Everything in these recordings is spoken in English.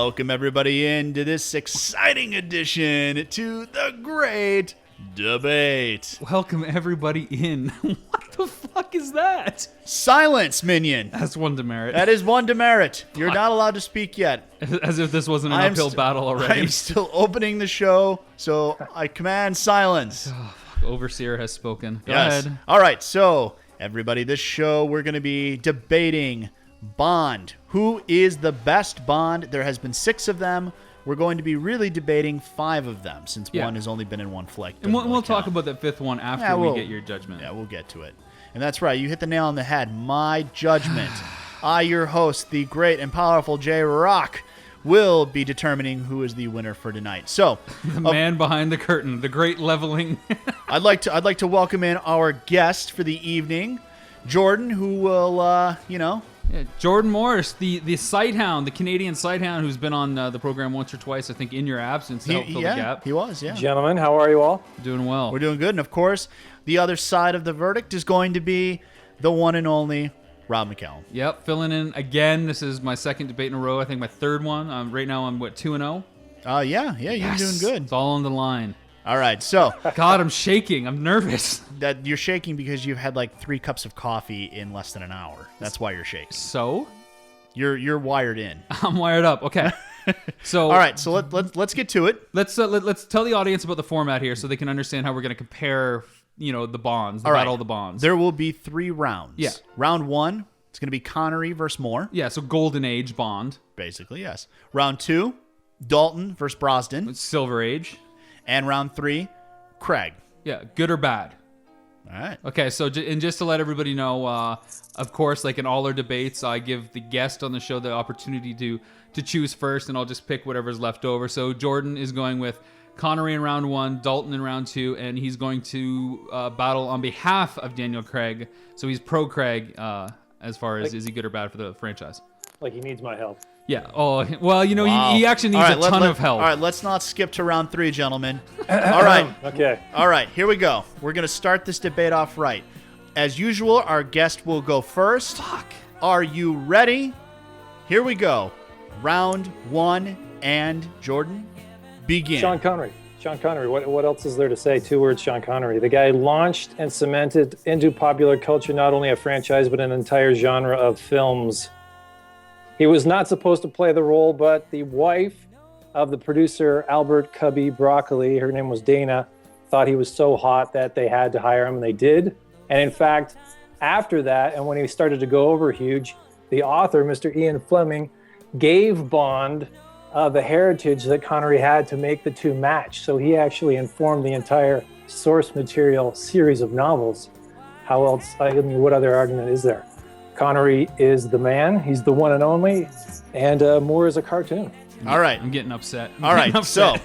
Welcome everybody into this exciting edition to the Great Debate. Welcome everybody in. What the fuck is that? Silence, minion. That's one demerit. That is one demerit. You're not allowed to speak yet. As if this wasn't an uphill battle already. I'm still opening the show, so I command silence. Overseer has spoken. Go Yes. ahead. All right, so everybody, this show we're going to be debating Bond. Who is the best Bond? There has been 6 of them. We're going to be really debating 5 of them, since one has only been in one flick. And we'll talk about that 5th one after we get your judgment. Yeah, we'll get to it. And that's right, you hit the nail on the head. My judgment. I, your host, the great and powerful J. Rock, will be determining who is the winner for tonight. So, the man behind the curtain, the great leveling. I'd like to welcome in our guest for the evening, Jordan, who will, Yeah, Jordan Morris, the sight hound, the Canadian sight hound, who's been on the program once or twice, I think, in your absence to help fill the gap. He was, yeah. Gentlemen, how are you all? Doing well. We're doing good. And, of course, the other side of the verdict is going to be the one and only Rob McCallum. Yep, filling in again. This is my second debate in a row. I think my third one. Right now I'm, 2-0? Yeah, you're doing good. It's all on the line. All right, so. God, I'm shaking. I'm nervous. That you're shaking because you've had like 3 cups of coffee in less than an hour. That's why you're shaking. So? You're wired in. I'm wired up. Okay. So all right, so let's get to it. Let's tell the audience about the format here so they can understand how we're going to compare, the bonds, battle of the bonds. There will be 3 rounds. Yeah. Round 1, it's going to be Connery versus Moore. Yeah, so Golden Age Bond. Basically, yes. Round 2, Dalton versus Brosnan. Silver Age. And round 3, Craig. Yeah, good or bad. All right. Okay, so just to let everybody know, of course, like in all our debates, I give the guest on the show the opportunity to choose first, and I'll just pick whatever's left over. So Jordan is going with Connery in round 1, Dalton in round 2, and he's going to battle on behalf of Daniel Craig. So he's pro Craig as far as is he good or bad for the franchise. Like he needs my help. Yeah. Oh, well, Wow. he actually needs a ton of help. All right, let's not skip to round 3, gentlemen. All right. Okay. All right, here we go. We're going to start this debate off right. As usual, our guest will go first. Fuck. Are you ready? Here we go. Round 1, and Jordan, begin. Sean Connery. What else is there to say? 2 words, Sean Connery. The guy launched and cemented into popular culture not only a franchise, but an entire genre of films. He was not supposed to play the role, but the wife of the producer, Albert Cubby Broccoli, her name was Dana, thought he was so hot that they had to hire him, and they did. And in fact, after that, and when he started to go over huge, the author, Mr. Ian Fleming, gave Bond the heritage that Connery had to make the 2 match. So he actually informed the entire source material series of novels. How else, what other argument is there? Connery is the man. He's the one and only. And Moore is a cartoon. All right. I'm getting upset. All right. So,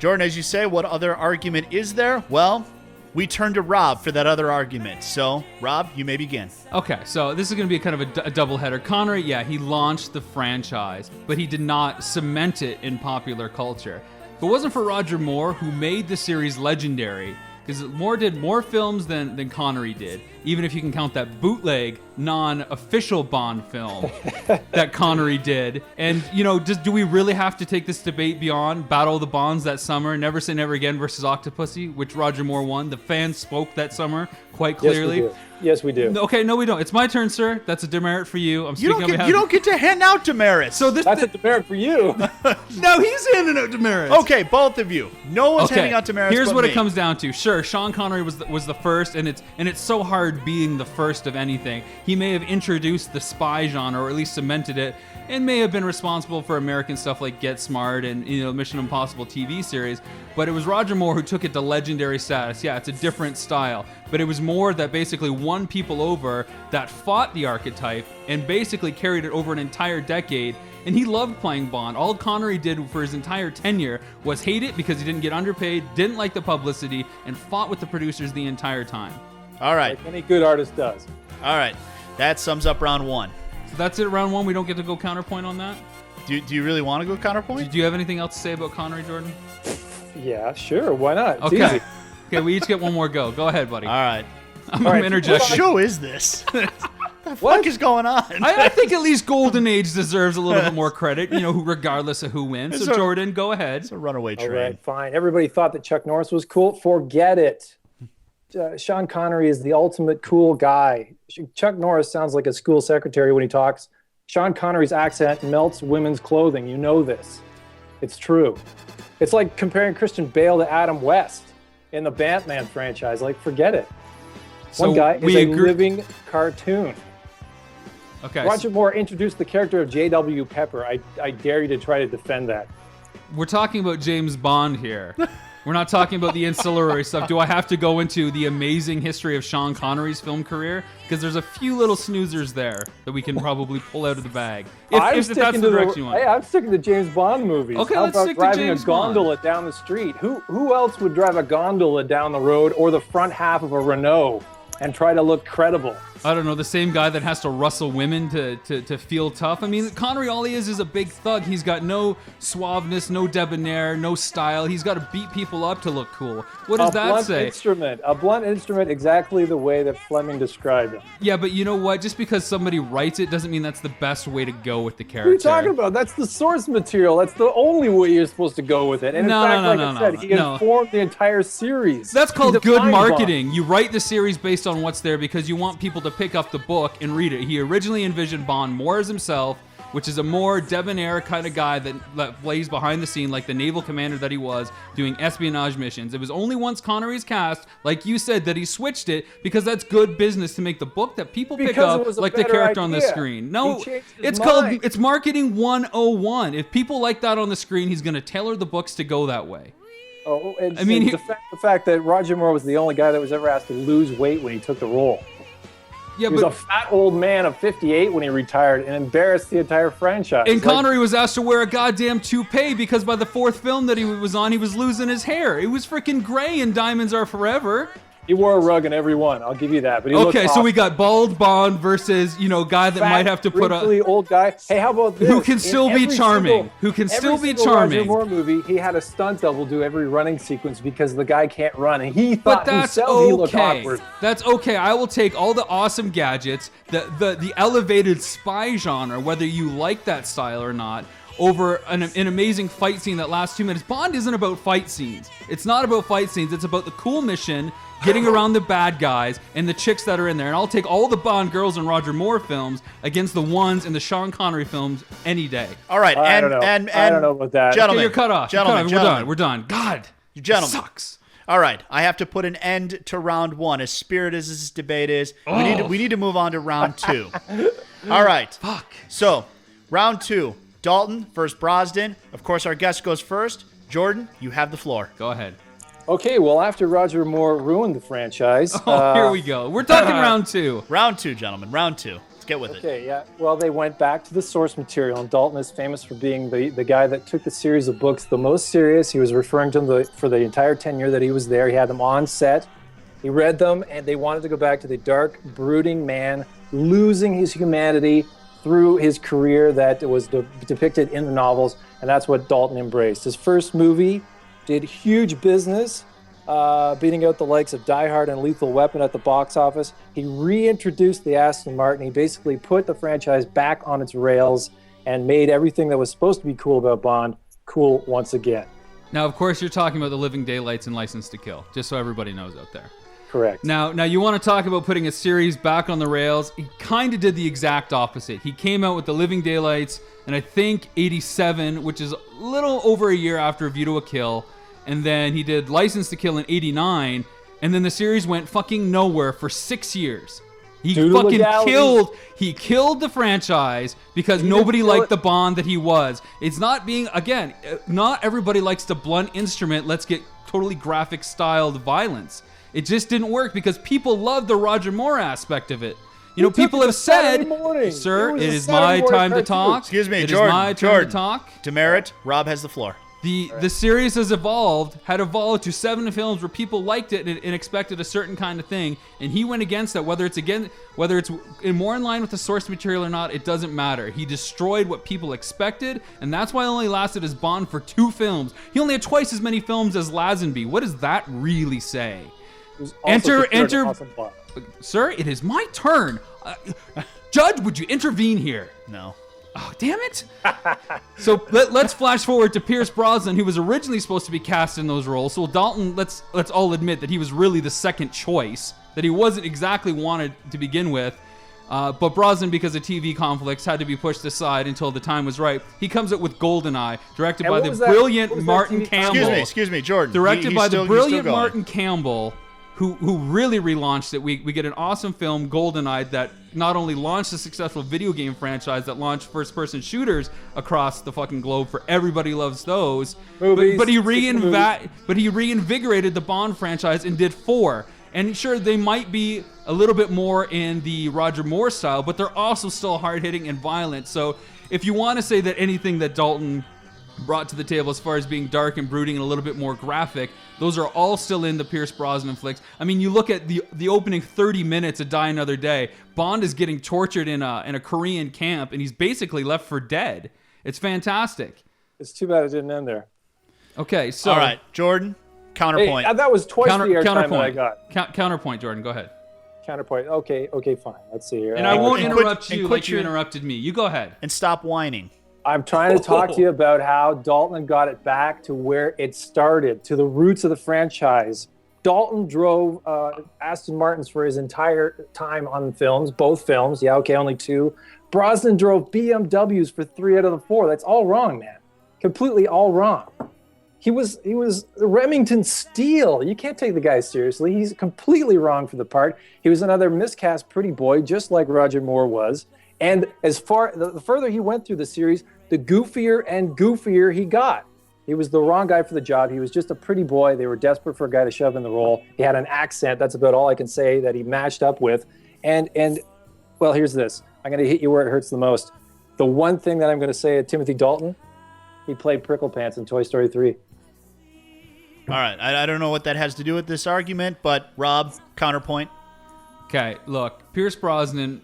Jordan, as you say, what other argument is there? Well, we turn to Rob for that other argument. So, Rob, you may begin. Okay, so this is going to be kind of a doubleheader. Connery, yeah, he launched the franchise, but he did not cement it in popular culture. If it wasn't for Roger Moore, who made the series legendary, because Moore did more films than Connery did, even if you can count that bootleg, non-official Bond film that Connery did. And, do we really have to take this debate beyond Battle of the Bonds that summer, Never Say Never Again versus Octopussy, which Roger Moore won? The fans spoke that summer quite clearly. Yes, we do. Okay, no, we don't. It's my turn, sir. That's a demerit for you. I'm speaking on behalf. You don't get to hand out demerits. So That's a demerit for you. No, he's handing out demerits. Okay, both of you. No one's handing out demerits. Here's but what me. it comes down to. Sure, Sean Connery was the first, and it's so hard being the first of anything. He may have introduced the spy genre, or at least cemented it, and may have been responsible for American stuff like Get Smart and Mission Impossible TV series. But it was Roger Moore who took it to legendary status. Yeah, it's a different style, but it was Moore that basically won people over, that fought the archetype, and basically carried it over an entire decade. And he loved playing Bond. All Connery did for his entire tenure was hate it because he didn't get underpaid, didn't like the publicity, and fought with the producers the entire time. All right. Like any good artist does. All right. That sums up round 1. So that's it, round 1. We don't get to go counterpoint on that? Do you really want to go counterpoint? Do you have anything else to say about Connery, Jordan? Yeah, sure. Why not? It's Okay. easy. Okay, we each get one more go. Go ahead, buddy. All right. I'm All right, interjecting. What show is this? What the the fuck is going on? I think at least Golden Age deserves a little bit more credit, regardless of who wins. So Jordan, go ahead. It's a runaway train. All right, fine. Everybody thought that Chuck Norris was cool. Forget it. Sean Connery is the ultimate cool guy. Chuck Norris sounds like a school secretary when he talks. Sean Connery's accent melts women's clothing. You know this. It's true. It's like comparing Christian Bale to Adam West in the Batman franchise. Like, forget it. So one guy is a living cartoon. Okay. Roger Moore introduced the character of J.W. Pepper. I dare you to try to defend that. We're talking about James Bond here. We're not talking about the ancillary stuff. Do I have to go into the amazing history of Sean Connery's film career? Because there's a few little snoozers there that we can probably pull out of the bag. If that's the direction you want. Hey, I'm sticking to James Bond movies. Okay, How let's about stick to driving James a gondola down the street? Who else would drive a gondola down the road or the front half of a Renault and try to look credible? I don't know, the same guy that has to rustle women to feel tough. I mean, Connery, all he is a big thug. He's got no suaveness, no debonair, no style. He's got to beat people up to look cool. What does that say? A blunt instrument, exactly the way that Fleming described him. Yeah, but you know what? Just because somebody writes it doesn't mean that's the best way to go with the character. What are you talking about? That's the source material. That's the only way you're supposed to go with it. And in fact, like I said, he informed the entire series. That's called good marketing. You write the series based on what's there because you want people to pick up the book and read it. He originally envisioned Bond more as himself, which is a more debonair kind of guy that plays behind the scene like the naval commander that he was, doing espionage missions. It was only once Connery's cast, like you said, that he switched it because that's good business to make the book that people pick up like the character on the screen. No, it's marketing 101. If people like that on the screen, he's going to tailor the books to go that way. Oh, the fact that Roger Moore was the only guy that was ever asked to lose weight when he took the role. Yeah, he was a fat old man of 58 when he retired and embarrassed the entire franchise. And Connery was asked to wear a goddamn toupee because by the fourth film that he was on, he was losing his hair. It was freaking gray in Diamonds Are Forever. He wore a rug in every one. I'll give you that. But so we got bald Bond versus guy that might have to put a old guy. Hey, how about this? Who can still be charming? Every single Roger Moore movie, he had a stunt double do every running sequence because the guy can't run, and he thought himself he looked awkward. That's okay. I will take all the awesome gadgets, the elevated spy genre, whether you like that style or not, over an amazing fight scene that lasts 2 minutes. Bond isn't about fight scenes. It's not about fight scenes. It's about the cool mission, getting around the bad guys and the chicks that are in there. And I'll take all the Bond girls in Roger Moore films against the ones in the Sean Connery films any day. All right, I don't know about that. Gentlemen, okay, you're cut off. Gentlemen, We're done. God, gentlemen, sucks. All right, I have to put an end to round one. As spirited as this debate is, we need to move on to round two. All right. Fuck. So, round two. Dalton versus Brosnan. Of course, our guest goes first. Jordan, you have the floor. Go ahead. Okay, well, after Roger Moore ruined the franchise... here we go. We're talking round two. Round two, gentlemen. Round two. Let's get with it. Okay, yeah. Well, they went back to the source material, and Dalton is famous for being the guy that took the series of books the most serious. He was referring to them for the entire tenure that he was there. He had them on set. He read them, and they wanted to go back to the dark, brooding man, losing his humanity through his career that was depicted in the novels, and that's what Dalton embraced. His first movie did huge business, beating out the likes of Die Hard and Lethal Weapon at the box office. He reintroduced the Aston Martin. He basically put the franchise back on its rails and made everything that was supposed to be cool about Bond cool once again. Now, of course, you're talking about The Living Daylights and License to Kill, just so everybody knows out there. Correct. Now you want to talk about putting a series back on the rails. He kind of did the exact opposite. He came out with The Living Daylights in, I think, 87, which is a little over a year after View to a Kill. And then he did License to Kill in 89. And then the series went fucking nowhere for 6 years. He killed the franchise because nobody liked the Bond that he was. It's not being, again, not everybody likes the blunt instrument. Let's get totally graphic styled violence. It just didn't work because people love the Roger Moore aspect of it. People have said, sir, it is my time to talk. Excuse me, Jordan. It is my turn to talk. Demerit, Rob has the floor. The series had evolved to 7 films where people liked it and expected a certain kind of thing, and he went against that. Whether it's more in line with the source material or not, it doesn't matter. He destroyed what people expected, and that's why he only lasted as Bond for 2 films. He only had twice as many films as Lazenby. What does that really say? Enter, sir. It is my turn. Judge, would you intervene here? No. Oh, damn it. So let's flash forward to Pierce Brosnan, who was originally supposed to be cast in those roles. So Dalton, let's all admit that he was really the second choice, that he wasn't exactly wanted to begin with. But Brosnan, because of TV conflicts, had to be pushed aside until the time was right. He comes up with GoldenEye, directed by the brilliant Martin Campbell. Excuse me, Jordan. Directed by the brilliant Martin Campbell, who really relaunched it. We get an awesome film, GoldenEye, that not only launched a successful video game franchise that launched first-person shooters across the fucking globe for everybody loves those. Movies, but he reinvigorated the Bond franchise and did 4. And sure, they might be a little bit more in the Roger Moore style, but they're also still hard-hitting and violent. So if you want to say that anything that Dalton brought to the table as far as being dark and brooding and a little bit more graphic, those are all still in the Pierce Brosnan flicks. I mean, you look at the opening 30 minutes of Die Another Day, Bond is getting tortured in a Korean camp, and he's basically left for dead. It's fantastic. It's too bad it didn't end there. Okay, so... All right, Jordan, counterpoint. Hey, that was twice the airtime that I got. Counterpoint, Jordan, go ahead. Counterpoint. Okay, fine. Let's see here. And I won't interrupt you like you interrupted me. You go ahead. And stop whining. I'm trying to talk to you about how Dalton got it back to where it started, to the roots of the franchise. Dalton drove Aston Martins for his entire time on films, both films. Yeah, okay, only 2. Brosnan drove BMWs for 3 out of the 4. That's all wrong, man. Completely all wrong. He was Remington Steele. You can't take the guy seriously. He's completely wrong for the part. He was another miscast pretty boy, just like Roger Moore was. And the further he went through the series, the goofier and goofier he got. He was the wrong guy for the job. He was just a pretty boy. They were desperate for a guy to shove in the role. He had an accent. That's about all I can say that he matched up with. And well, here's this. I'm going to hit you where it hurts the most. The one thing that I'm going to say at Timothy Dalton, he played Prickle Pants in Toy Story 3. All right. I don't know what that has to do with this argument, but Rob, counterpoint. Okay, look, Pierce Brosnan...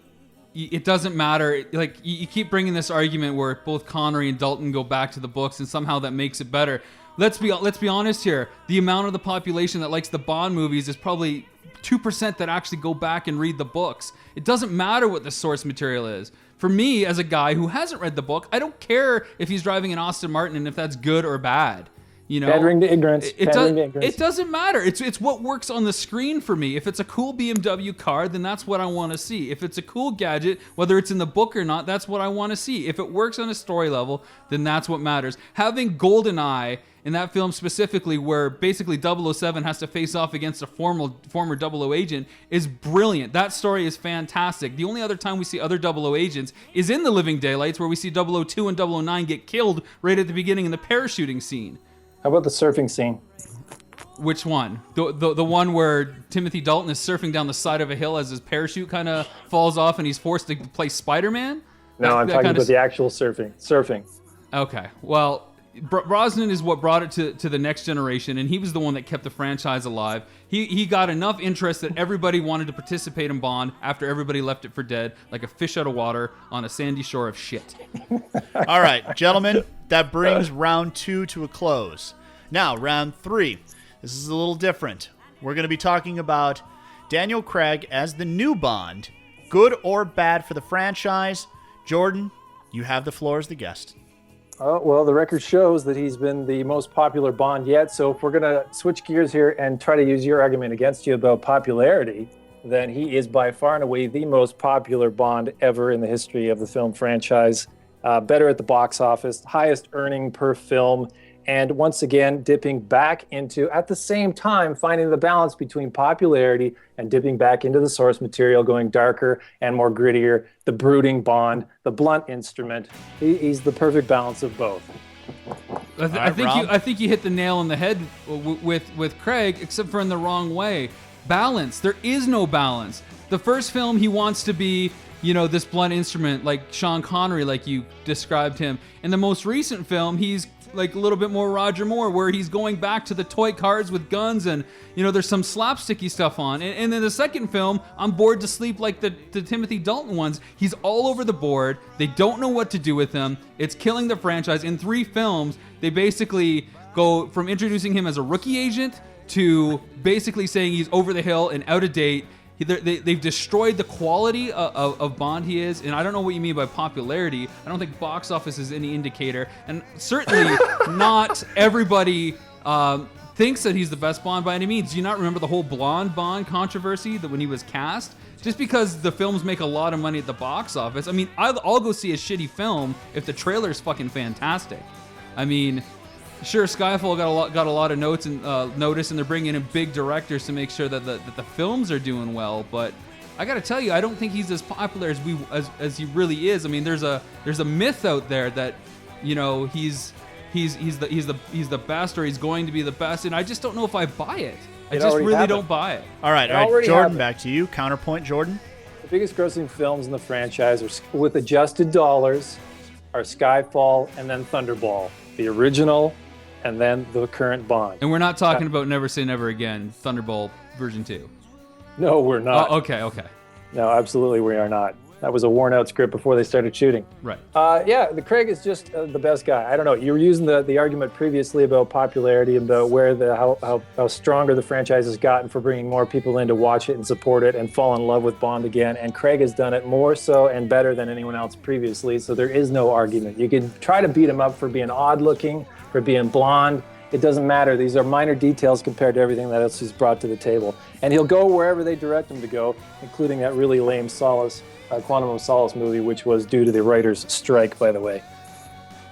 It doesn't matter. Like, you keep bringing this argument where both Connery and Dalton go back to the books, and somehow that makes it better. Let's be honest here. The amount of the population that likes the Bond movies is probably 2% that actually go back and read the books. It doesn't matter what the source material is. For me, as a guy who hasn't read the book, I don't care if he's driving an Aston Martin and if that's good or bad. You know, pandering to ignorance. It doesn't matter. It's what works on the screen for me. If it's a cool BMW car, then that's what I want to see. If it's a cool gadget, whether it's in the book or not, that's what I want to see. If it works on a story level, then that's what matters. Having GoldenEye in that film specifically, where basically 007 has to face off against a former 00 agent, is brilliant. That story is fantastic. The only other time we see other 00 agents is in The Living Daylights, where we see 002 and 009 get killed right at the beginning in the parachuting scene. How about the surfing scene? Which one? The one where Timothy Dalton is surfing down the side of a hill as his parachute kind of falls off and he's forced to play Spider-Man? No, I'm talking about the actual surfing. Okay. Well, Brosnan is what brought it to the next generation, and he was the one that kept the franchise alive. He got enough interest that everybody wanted to participate in Bond after everybody left it for dead, like a fish out of water on a sandy shore of shit. All right, gentlemen, that brings round 2 to a close. Now, round 3. This is a little different. We're going to be talking about Daniel Craig as the new Bond. Good or bad for the franchise? Jordan, you have the floor as the guest. Oh, well, the record shows that he's been the most popular Bond yet. So if we're going to switch gears here and try to use your argument against you about popularity, then he is by far and away the most popular Bond ever in the history of the film franchise. Better at the box office, highest earning per film, and once again, dipping back into, at the same time, finding the balance between popularity and dipping back into the source material, going darker and more grittier, the brooding Bond, the blunt instrument. He's the perfect balance of both. I think you hit the nail on the head with Craig, except for in the wrong way. Balance. There is no balance. The first film, he wants to be, this blunt instrument like Sean Connery, like you described him. In the most recent film, he's like a little bit more Roger Moore, where he's going back to the toy cars with guns and, there's some slapsticky stuff on. And then the second film, I'm bored to sleep like the Timothy Dalton ones. He's all over the board. They don't know what to do with him. It's killing the franchise. In 3 films, they basically go from introducing him as a rookie agent to basically saying he's over the hill and out of date. They've destroyed the quality of Bond he is, and I don't know what you mean by popularity. I don't think box office is any indicator, and certainly not everybody thinks that he's the best Bond by any means. Do you not remember the whole blonde Bond controversy that when he was cast? Just because the films make a lot of money at the box office, I mean, I'll go see a shitty film if the trailer's fucking fantastic. I mean, sure, Skyfall got a lot of notice, and they're bringing in big directors to make sure that the films are doing well. But I got to tell you, I don't think he's as popular as he really is. I mean, there's a myth out there that, you know, he's the best, or he's going to be the best, and I just don't know if I buy it. I just really don't buy it. All right, Jordan, back to you. Counterpoint, Jordan. The biggest grossing films in the franchise are, with adjusted dollars, are Skyfall and then Thunderball, the original, and then the current Bond. And we're not talking about Never Say Never Again, Thunderball version 2. No, we're not. Oh, okay. No, absolutely we are not. That was a worn-out script before they started shooting. Right. The Craig is just the best guy. I don't know. You were using the argument previously about popularity and about where how stronger the franchise has gotten for bringing more people in to watch it and support it and fall in love with Bond again. And Craig has done it more so and better than anyone else previously. So there is no argument. You can try to beat him up for being odd-looking, for being blonde. It doesn't matter. These are minor details compared to everything that else he's brought to the table. And he'll go wherever they direct him to go, including that really lame Quantum of Solace movie, which was due to the writers' strike, by the way.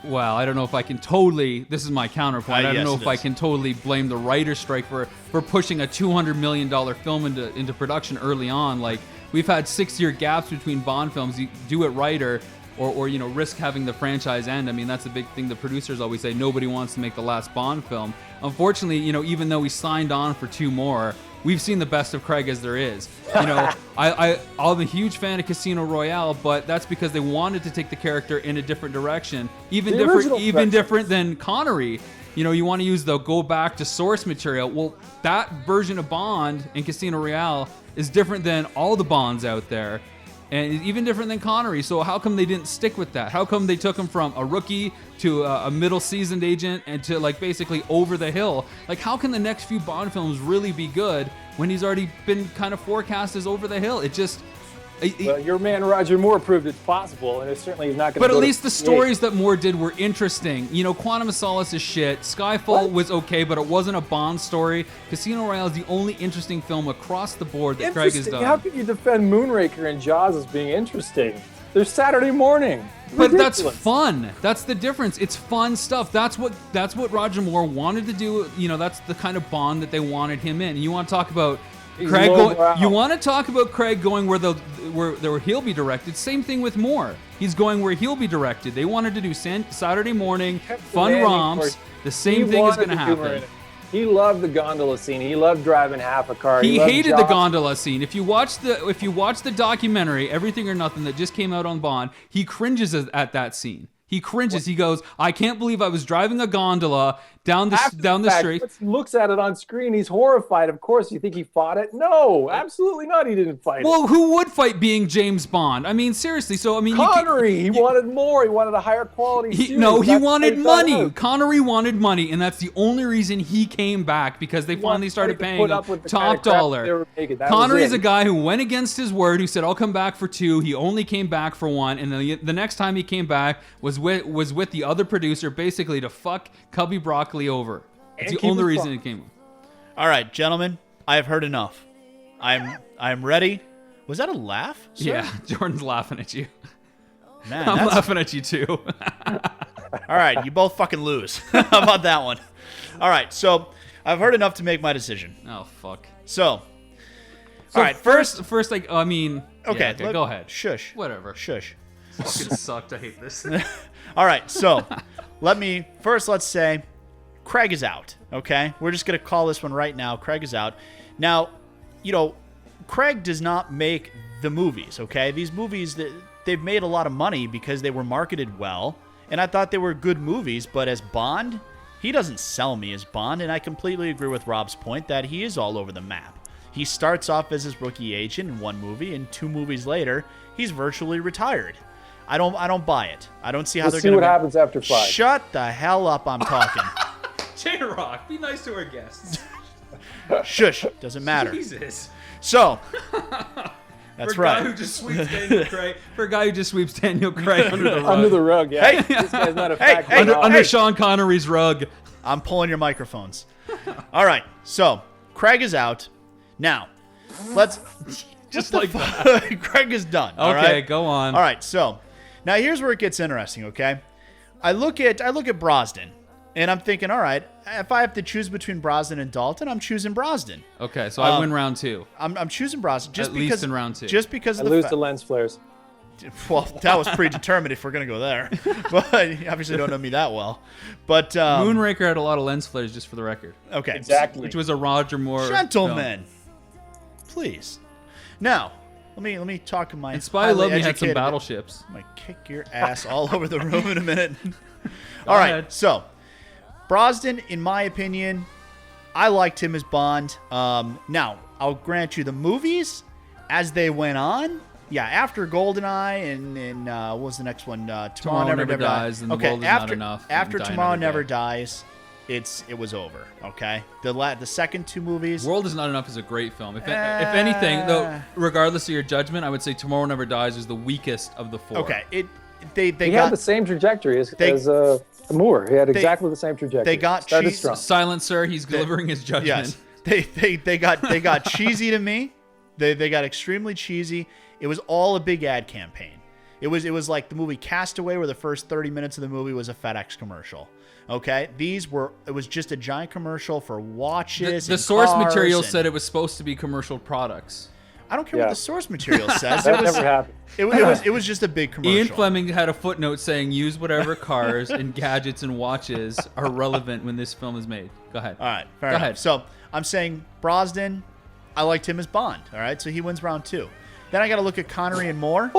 Well, I don't know if I can totally. This is my counterpoint. I don't know if I can totally blame the writers' strike for pushing a $200 million film into production early on. Like, we've had 6-year gaps between Bond films. You do it right, or you know, risk having the franchise end. I mean, that's a big thing. The producers always say nobody wants to make the last Bond film. Unfortunately, you know, even though we signed on for 2 more. We've seen the best of Craig as there is. You know, I'm a huge fan of Casino Royale, but that's because they wanted to take the character in a different direction, even different than Connery. You know, you want to use the go back to source material. Well, that version of Bond in Casino Royale is different than all the Bonds out there, and even different than Connery. So how come they didn't stick with that? How come they took him from a rookie to a middle seasoned agent and to like basically over the hill? Like, how can the next few Bond films really be good when he's already been kind of forecast as over the hill? It just... Well, your man Roger Moore proved it's possible, and it certainly is not going to. But at least the stories that Moore did were interesting. You know, Quantum of Solace is shit. Skyfall was okay, but it wasn't a Bond story. Casino Royale is the only interesting film across the board that Craig has done. How can you defend Moonraker and Jaws as being interesting? They're Saturday morning. But that's fun. That's the difference. It's fun stuff. That's what Roger Moore wanted to do. You know, that's the kind of Bond that they wanted him in. And you want to talk about Craig you want to talk about Craig going where he'll be directed. Same thing with Moore. He's going where he'll be directed. They wanted to do Saturday morning fun romps. The same thing is going to happen. He loved the gondola scene. He loved driving half a car. He hated the gondola scene. If you watch the documentary Everything or Nothing that just came out on Bond, he cringes at that scene. He cringes. He goes, "I can't believe I was driving a gondola down the street." Looks at it on screen. He's horrified. Of course, you think he fought it? No, absolutely not. He didn't fight it. Well, who would fight being James Bond? I mean, seriously. So I mean, Connery. He wanted more. He wanted a higher quality. He wanted money. Connery wanted money, and that's the only reason he came back, because they finally started paying him top dollar. Connery's a guy who went against his word. Who said, "I'll come back for 2." He only came back for 1, and the next time he came back was with the other producer, basically to fuck Cubby Broccoli over. It's the only reason it came. All right, gentlemen, I have heard enough. I'm ready. Was that a laugh, sir? Yeah, Jordan's laughing at you. Man, I'm laughing at you too. All right, you both fucking lose. How about that one? All right, so I've heard enough to make my decision. Oh fuck. So all right, first, like, I mean, okay, go ahead. Shush. Whatever. Shush. Fucking sucked. I hate this. All right, so let's say Craig is out, okay? We're just going to call this one right now. Craig is out. Now, you know, Craig does not make the movies, okay? These movies, they've made a lot of money because they were marketed well, and I thought they were good movies, but as Bond, he doesn't sell me as Bond, and I completely agree with Rob's point that he is all over the map. He starts off as his rookie agent in 1 movie, and 2 movies later, he's virtually retired. I don't buy it. I don't see how they're going to... see what happens after 5. Shut the hell up, I'm talking. J-Rock, be nice to our guests. Shush. Doesn't matter. Jesus. So, that's For a right. guy who just sweeps Daniel Craig. For a guy who just sweeps Daniel Craig under the rug. Under the rug, yeah. Hey. This guy's not a Hey, fact. hey, at all. Under Sean Connery's rug. I'm pulling your microphones. All right. So, Craig is out. Now, let's... Just like that. Craig is done. All Okay, right? go on. All right. So, now here's where it gets interesting, okay? I look at Brosnan, and I'm thinking, all right, if I have to choose between Brosnan and Dalton, I'm choosing Brosnan. Okay, so I win round 2. I'm choosing Brosnan just At because least in round 2. Just because I of the lose fact. to lens flares. Well, that was predetermined if we're gonna go there. But you obviously don't know me that well. But Moonraker had a lot of lens flares, just for the record. okay, Exactly. Which was a Roger Moore gentlemen, please. Now, let me talk to my. And Spy highly Love Me had some educated- battleships. I'm gonna kick your ass all over the room in a minute. All right, ahead. so Brosnan, in my opinion, I liked him as Bond. Now, I'll grant you the movies as they went on. Yeah, after GoldenEye and what was the next one? Tomorrow Never Dies and The Okay, World Is Not after Enough and after Die Tomorrow Another Never Day. Dies, it was over. Okay, the second two movies. World Is Not Enough is a great film. If anything, though, regardless of your judgment, I would say Tomorrow Never Dies is the weakest of the 4. Okay, they He got had the same trajectory as They- Moore. He had exactly the same trajectory. they got Started cheese- strong. Silent Sir, he's delivering his judgment. Yes, they got cheesy to me. They got extremely cheesy. It was all a big ad campaign. It was like the movie Castaway, where the first 30 minutes of the movie was a FedEx commercial. Okay, it was just a giant commercial for watches. The and source cars material and- said it was supposed to be commercial products. I don't care what Yeah. the source material says. That never happened. It was just a big commercial. Ian Fleming had a footnote saying, use whatever cars and gadgets and watches are relevant when this film is made. Go ahead. All right, fair Go enough. ahead. So I'm saying Brosnan, I liked him as Bond. All right, so he wins round 2. Then I got to look at Connery and Moore.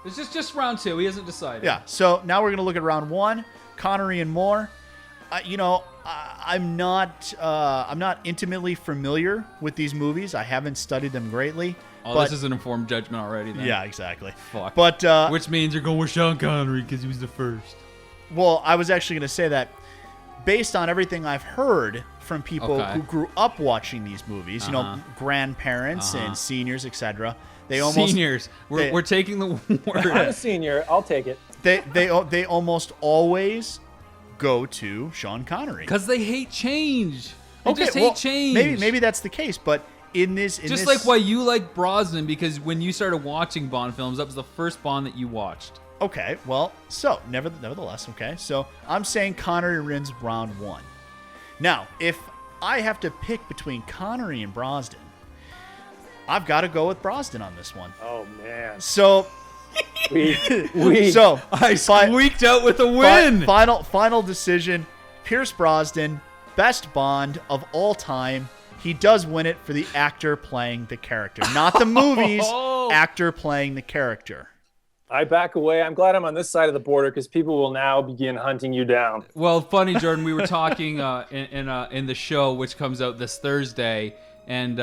It's just round 2. He hasn't decided. Yeah. So now we're going to look at round 1, Connery and Moore. I'm not intimately familiar with these movies. I haven't studied them greatly. Oh, but, this is an informed judgment already then. yeah, exactly. Fuck. But Which means you're going with Sean Connery because he was the first. well, I was actually going to say that based on everything I've heard from people Okay. who grew up watching these movies, grandparents and seniors, etc. They almost Seniors. We're taking the I'm word. a senior. I'll take it. they almost always go to Sean Connery. Because they hate change. They just hate change. Maybe that's the case, but Just like why you like Brosnan, because when you started watching Bond films, that was the first Bond that you watched. Okay, well, so nevertheless, okay. So I'm saying Connery wins round 1. Now, if I have to pick between Connery and Brosnan, I've got to go with Brosnan on this one. Oh man. So We so I squeaked out with a win. Final decision. Pierce Brosnan, best Bond of all time. He does win it for the actor playing the character, not the movies. Actor playing the character. I back away. I'm glad I'm on this side of the border because people will now begin hunting you down. Well, funny, Jordan. We were talking in the show, which comes out this Thursday, and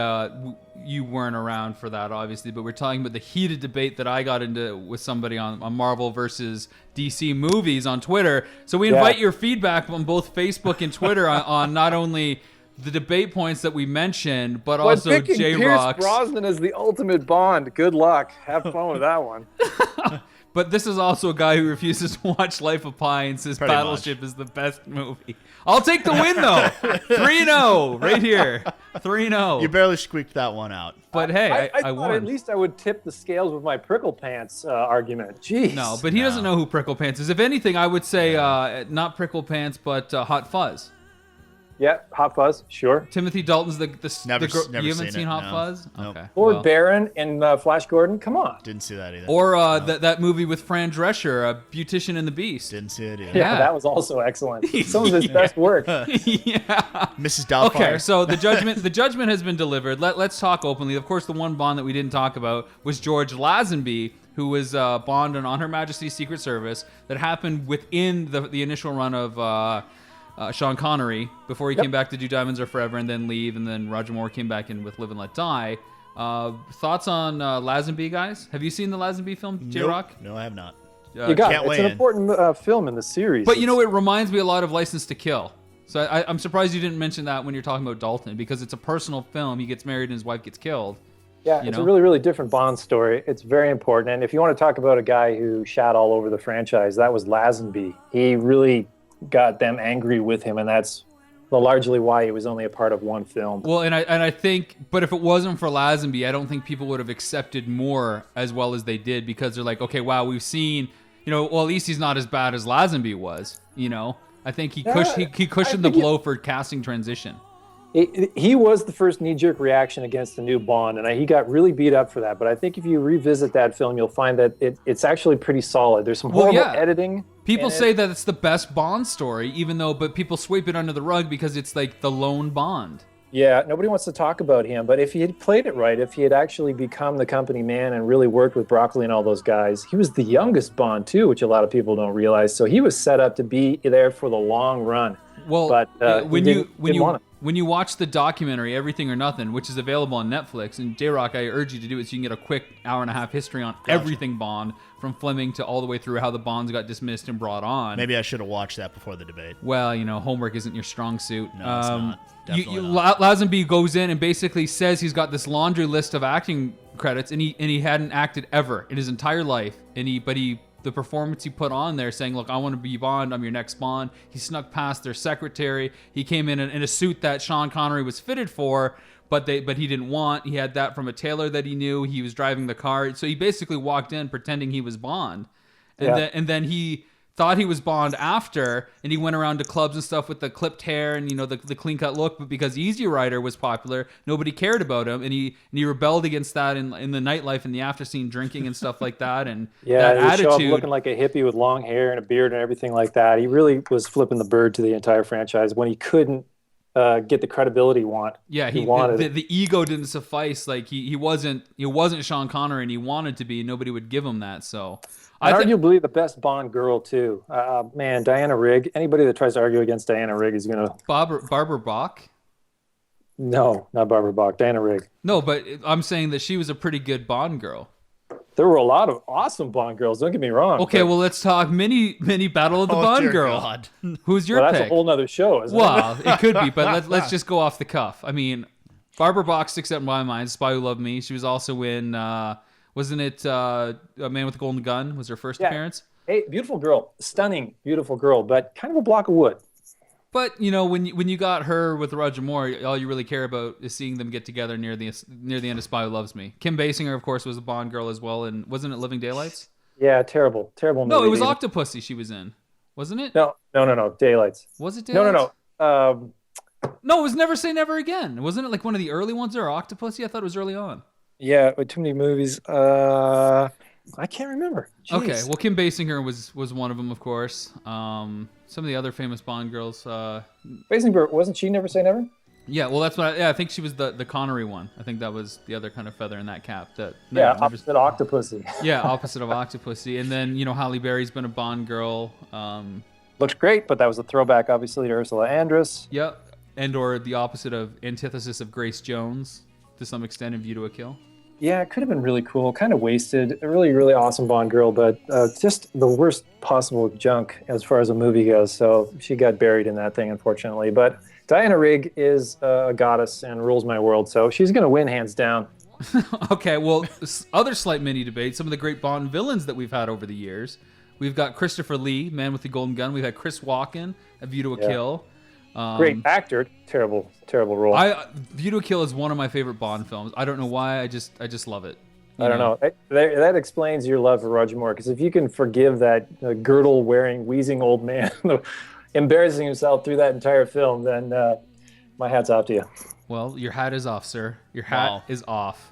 you weren't around for that, obviously. But we're talking about the heated debate that I got into with somebody on Marvel versus DC movies on Twitter. So we invite your feedback on both Facebook and Twitter on not only the debate points that we mentioned, but also picking J-Rock's. Pierce Brosnan is the ultimate Bond. Good luck. Have fun with that one. But this is also a guy who refuses to watch Life of Pi and says Pretty Battleship is the best movie. I'll take the win, though. 3-0 right here. 3-0. You barely squeaked that one out. But hey, I thought won. at least I would tip the scales with my prickle pants argument. Jeez. No, but he doesn't know who Prickle Pants is. If anything, I would say not Prickle Pants, but Hot Fuzz. Yeah, Hot Fuzz, sure. Timothy Dalton's the Never girl. never You haven't seen seen it, Hot no. Fuzz? Nope. Okay. Lord well. Baron and Flash Gordon, come on. Didn't see that either. Or that movie with Fran Drescher, Beautician and the Beast. Didn't see it either. Yeah, Yeah. that was also excellent. Some of his best work. Yeah. Mrs. Doubtfire. Okay, so the judgment has been delivered. Let's talk openly. Of course, the one Bond that we didn't talk about was George Lazenby, who was Bond on Her Majesty's Secret Service. That happened within the initial run of Sean Connery before he came back to do Diamonds Are Forever and then leave, and then Roger Moore came back in with Live and Let Die. Thoughts on Lazenby, guys? Have you seen the Lazenby film, J-Rock? No, I have not. You got Can't it. It's weigh an in. important film in the series. But you know, it reminds me a lot of License to Kill. So I'm surprised you didn't mention that when you're talking about Dalton, because it's a personal film. He gets married and his wife gets killed. Yeah, it's a really, really different Bond story. It's very important. And if you want to talk about a guy who shat all over the franchise, that was Lazenby. He really got them angry with him, and that's largely why he was only a part of one film. Well, and I think, but if it wasn't for Lazenby, I don't think people would have accepted more as well as they did, because they're like, okay, wow, we've seen, well, at least he's not as bad as Lazenby was, I think he cushioned the blow for casting transition. He was the first knee-jerk reaction against the new Bond, and he got really beat up for that. But I think if you revisit that film, you'll find that it's actually pretty solid. There's some horrible editing. People say that it's the best Bond story, but people sweep it under the rug because it's like the lone Bond. Yeah, nobody wants to talk about him. But if he had played it right, if he had actually become the company man and really worked with Broccoli and all those guys, he was the youngest Bond too, which a lot of people don't realize. So he was set up to be there for the long run. Well, but when you watch the documentary Everything or Nothing, which is available on Netflix, and J-Rock, I urge you to do it so you can get a quick hour-and-a-half history on everything Bond, from Fleming to all the way through how the Bonds got dismissed and brought on. Maybe I should have watched that before the debate. Well, homework isn't your strong suit. No, it's not. Definitely not. Lazenby goes in and basically says he's got this laundry list of acting credits, and he hadn't acted ever in his entire life, the performance he put on there saying, look, I want to be Bond, I'm your next Bond. He snuck past their secretary. He came in a suit that Sean Connery was fitted for, but he didn't want. He had that from a tailor that he knew. He was driving the car. So he basically walked in pretending he was Bond. And then he thought he was Bond after, and he went around to clubs and stuff with the clipped hair and the clean cut look. But because Easy Rider was popular, nobody cared about him, and he rebelled against that in the nightlife and the after scene drinking and stuff like that. And that he attitude, showed up looking like a hippie with long hair and a beard and everything like that. He really was flipping the bird to the entire franchise when he couldn't get the credibility he wanted. Yeah, he wanted the ego didn't suffice. Like he wasn't Sean Connery, and he wanted to be, and nobody would give him that. So. Arguably the best Bond girl too. Man, Diana Rigg. Anybody that tries to argue against Diana Rigg is gonna. Barbara Bach. No, not Barbara Bach. Diana Rigg. No, but I'm saying that she was a pretty good Bond girl. There were a lot of awesome Bond girls. Don't get me wrong. Okay, well let's talk mini Battle of the Bond Girl. God. Who's your that's pick? a whole nother show, isn't it it could be, but let's just go off the cuff. I mean, Barbara Bach sticks out in my mind. Spy Who Loved Me. She was also in. Wasn't it A Man with a Golden Gun was her first appearance? Hey, beautiful girl. Stunning, beautiful girl, but kind of a block of wood. But, when you got her with Roger Moore, all you really care about is seeing them get together near the end of Spy Who Loves Me. Kim Basinger, of course, was a Bond girl as well, and wasn't it Living Daylights? Yeah, terrible movie. No, it was Octopussy she was in. Wasn't it? No. Daylights. Was it Daylights? No. No, it was Never Say Never Again. Wasn't it like one of the early ones or Octopussy? I thought it was early on. Yeah, with too many movies. I can't remember. Jeez. Okay, well, Kim Basinger was one of them, of course. Some of the other famous Bond girls. Basinger, wasn't she Never Say Never? Yeah, well, that's what I think she was the Connery one. I think that was the other kind of feather in that cap. Opposite Octopussy. Yeah, opposite of Octopussy. And then, Halle Berry's been a Bond girl. Looks great, but that was a throwback, obviously, to Ursula Andress. Yeah, and or the opposite of antithesis of Grace Jones, to some extent, in View to a Kill. Yeah, it could have been really cool. Kind of wasted. A really, really awesome Bond girl, but just the worst possible junk as far as a movie goes. So she got buried in that thing, unfortunately. But Diana Rigg is a goddess and rules my world, so she's going to win hands down. Okay, well, other slight mini debate. Some of the great Bond villains that we've had over the years. We've got Christopher Lee, Man with the Golden Gun. We've had Chris Walken, A View to a Kill. Great actor, terrible role. View to a Kill is one of my favorite Bond films. I don't know why, I just love it. I don't know. That explains your love for Roger Moore, because if you can forgive that girdle-wearing, wheezing old man embarrassing himself through that entire film, then my hat's off to you. Well, your hat is off, sir. Your hat is off.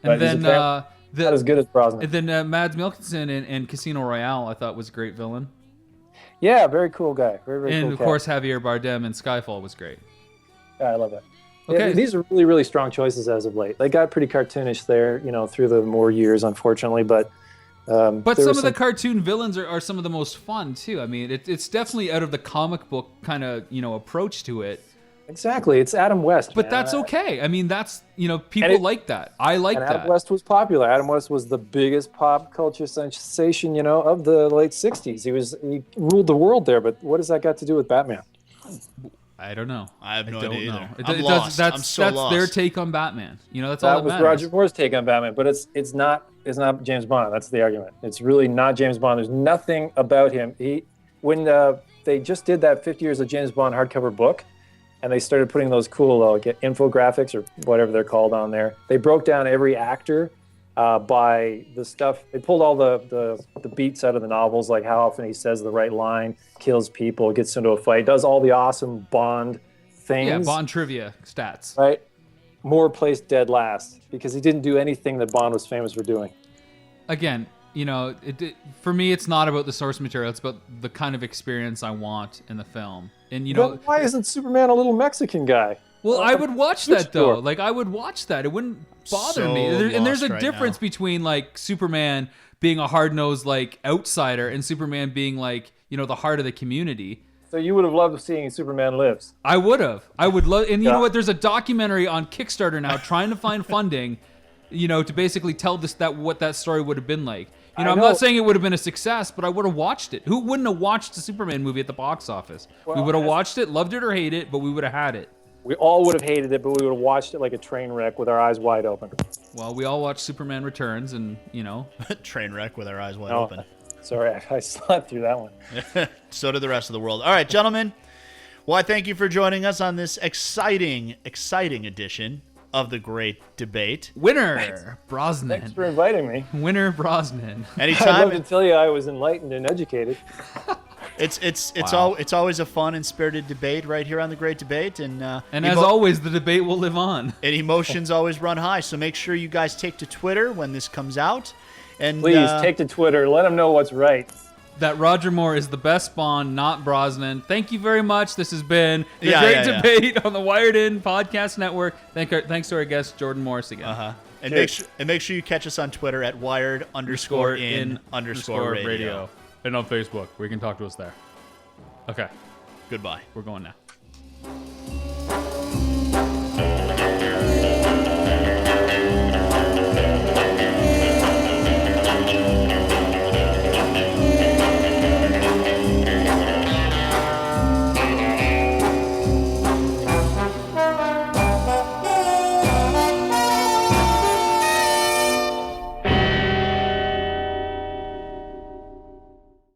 And then not as good as Brosnan. And then Mads Mikkelsen in Casino Royale, I thought was a great villain. Yeah, very cool guy. Very, very cool. And of course, Javier Bardem in Skyfall was great. Yeah, I love that. Okay. Yeah, these are really, really strong choices as of late. They got pretty cartoonish there, through the more years, unfortunately. But some of the cartoon villains are some of the most fun too. I mean, it's definitely out of the comic book kind of approach to it. Exactly, it's Adam West. But that's okay. I mean, that's people like that. I like that. Adam West was popular. Adam West was the biggest pop culture sensation, of the late '60s. He ruled the world there. But what has that got to do with Batman? I don't know. I have no don't idea know. either. It I'm does- lost. That's I'm so that's lost. their take on Batman. That's all That that was matters. Roger Moore's take on Batman, but it's not James Bond. That's the argument. It's really not James Bond. There's nothing about him. When they just did that 50 Years of James Bond hardcover book, and they started putting those cool infographics or whatever they're called on there. They broke down every actor by the stuff. They pulled all the beats out of the novels, like how often he says the right line, kills people, gets into a fight, does all the awesome Bond things. Yeah, Bond trivia stats. Right? Moore placed dead last because he didn't do anything that Bond was famous for doing. Again, for me, it's not about the source material. It's about the kind of experience I want in the film. And But why isn't Superman a little Mexican guy? well, I would watch that though. Store. Like I would watch that. It wouldn't bother So me. And there's a lost right difference now. between like Superman being a hard-nosed like outsider and Superman being like, the heart of the community. So you would have loved seeing Superman Lives. I would have. I would love. And you Yeah. know what? There's a documentary on Kickstarter now trying to find funding, to basically tell what that story would have been like. I I'm know. not saying it would have been a success, but I would have watched it. Who wouldn't have watched a Superman movie at the box office? We Well, would have watched it, loved it or hate it, but we would have had it. We all would have hated it, but we would have watched it like a train wreck with our eyes wide open. Well, we all watched Superman Returns, and Train wreck with our eyes wide Oh, open. Sorry, I slept through that one. So did the rest of the world. All right, gentlemen. Well, I thank you for joining us on this exciting edition of the Great Debate. winner Brosnan. Thanks for inviting me. Winner Brosnan. I'd Anytime. love to tell you I was enlightened and educated. It's Wow. it's always a fun and spirited debate right here on the Great Debate, and As always, the debate will live on. and emotions always run high. So make sure you guys take to Twitter when this comes out, and Please take to Twitter. Let them know what's right. That Roger Moore is the best Bond, not Brosnan. Thank you very much. This has been the Yeah, Great yeah, yeah. Debate on the Wired In Podcast Network. Thanks to our guest Jordan Morris again. And Cheers. make sure you catch us on Twitter at wired_in_radio. And on Facebook, where you can talk to us there. Okay, Goodbye. we're going now.